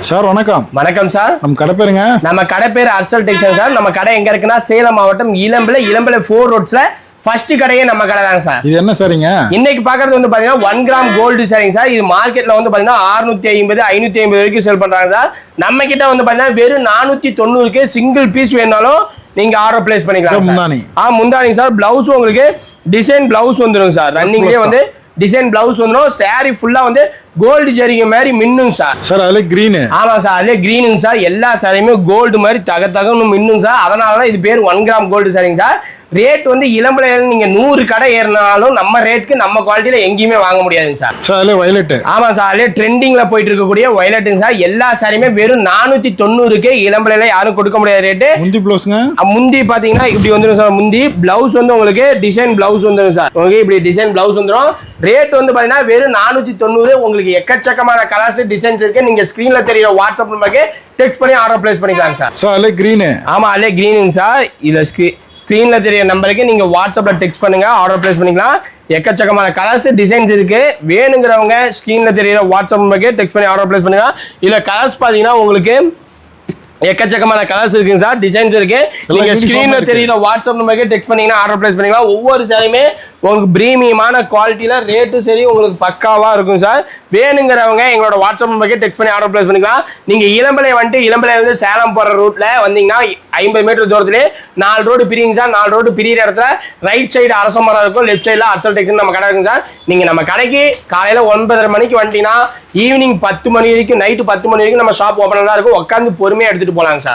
Sir வணக்கம். வணக்கம் sir. நம்ம கடை பேருங்க? நம்ம கடை பேர் அர்சல் டெக்ஸ்டைல் சார். நம்ம கடை எங்க இருக்குன்னா சேலம் மாவட்டம் இளம்பிள்ளை 4 ரோட்ஸ்ல ஃபர்ஸ்ட் கடையே நம்ம கடை தாங்க சார். இது என்ன சாரிங்க? இன்னைக்கு பாக்குறது வந்து பாத்தீங்கன்னா 1 கிராம் கோல்டு சாரிங்க சார். இது மார்க்கெட்ல வந்து பாத்தீங்கன்னா 650 550 வரைக்கும் சேல் பண்றாங்க சார். நம்ம கிட்ட வந்து பாத்தீங்கன்னா வெறும் 490க்கு சிங்கிள் பீஸ் வேணாலும் நீங்க ஆர்டர் பிளேஸ் பண்ணிக்கலாம். முந்தானி முந்தானி சார். பிளவுஸ் உங்களுக்கு டிசைன் பிளவுஸ் வந்துடும் சார். ரன்னிங்லயே வந்து டிசைன் பிளவுஸ் வந்துடும். சாரி ஃபுல்லா வந்து கோல்டு ஜரிகை மாதிரி மின்னுங்க சார். சார் அதுல கிரீன். ஆமா சார், அதுல கிரீனுங்க சார். எல்லா சாரியுமே கோல்டு மாதிரி தகன்னு மின்னுங்க சார். அதனாலதான் இது பேர் 1 கிராம் கோல்டு சாரிங்க சார். ரேட் வந்து இளம்பிள்ளையில நீங்க 100 கடை ஏறினாலும் நம்ம ரேட்க்கு நம்ம குவாலிட்டியில எங்கேயுமே வாங்க முடியாதுங்க சார். சார் அதுல வயலட். ஆமா சார், அதுல ட்ரெண்டிங்ல போயிட்டு இருக்கக்கூடிய வயலட்டுங்க சார். எல்லா சாரியுமே வெறும் 490க்கு இளம்பிள்ளையில யாரும் கொடுக்க முடியாத ரேட்டு. முந்தி ப்ளவுஸ்ங்க? முந்தி பாத்தீங்கன்னா இப்படி வந்துடும் சார். முந்தி பிளவுஸ் வந்து உங்களுக்கு டிசைன் பிளவுஸ் வந்துடும் சார். உங்களுக்கு இப்படி டிசைன் பிளவுஸ் வந்துடும். ரேட் வந்து பாத்தீங்கன்னா வெறும் 490. உங்களுக்கு எக்கச்சக்கமான கலர்ஸ் டிசைன்ஸ் இருக்கு. நீங்க ஸ்கிரீன்ல தெரியற வாட்ஸ்அப் நம்பருக்கு டெக்ஸ்ட் பண்ணி ஆர்டர் பிளேஸ் பண்ணிக்கலாம் சார். சார் அதுல கிரீன். ஆமா, அதுல கிரீனுங்க சார். இத ஸ்கிரீன்ல தெரிய நம்பருக்கு நீங்க வாட்ஸ்அப்ல டெக்ஸ்ட் பண்ணுங்க, ஆர்டர் பிளேஸ் பண்ணிக்கலாம். எக்கச்சக்கமான கலர்ஸ் டிசைன்ஸ் இருக்கு. வேணுங்கிறவங்க ஸ்கிரீன்ல தெரியற வாட்ஸ்அப் நம்பருக்கு டெக்ஸ்ட் பண்ணி ஆர்டர் பிளேஸ் பண்ணுங்க. இதுல கலர்ஸ் பாத்தீங்கன்னா உங்களுக்கு எக்கச்சக்கமான கலர்ஸ் இருக்குங்க சார். டிசைன்ஸ் இருக்கு. நீங்க ஸ்கிரீன்ல தெரியற வாட்ஸ்அப் நம்பருக்கு டெக்ஸ்ட் பண்ணீங்கன்னா ஆர்டர் பிளேஸ் பண்ணிக்கலாம். ஒவ்வொரு சாரியுமே உங்களுக்கு பிரீமியமான குவாலிட்டியில ரேட்டு சரி உங்களுக்கு பக்காவா இருக்கும் சார். வேணுங்கிறவங்க எங்களோட வாட்ஸ்அப் நம்பருக்கு டெக்ஸ்ட் பண்ணி ஆர்டர் பிளேஸ் பண்ணிக்கலாம். நீங்க இளம்பிள்ளை வந்துட்டு இளம்பிள்ளை வந்து சேலம் போற ரூட்ல வந்தீங்கன்னா 50 மீட்டர் தூரத்திலே 4 ரோடு பிரியுங்க சார். 4 ரோடு பிரியிற இடத்துல ரைட் சைடு அரச மரம் இருக்கும், லெஃப்ட் சைடுல அர்சல் டெக்ஸ்டைல் நம்ம கடை இருக்குங்க சார். நீங்க நம்ம கடைக்கு காலையில 9:30 மணிக்கு வந்துட்டீங்கன்னா ஈவினிங் 10 மணி வரைக்கும், நைட்டு 10 மணி வரைக்கும் நம்ம ஷாப் ஓப்பனா தான் இருக்கும். உட்காந்து பொறுமையா எடுத்துட்டு போலாங்க சார்.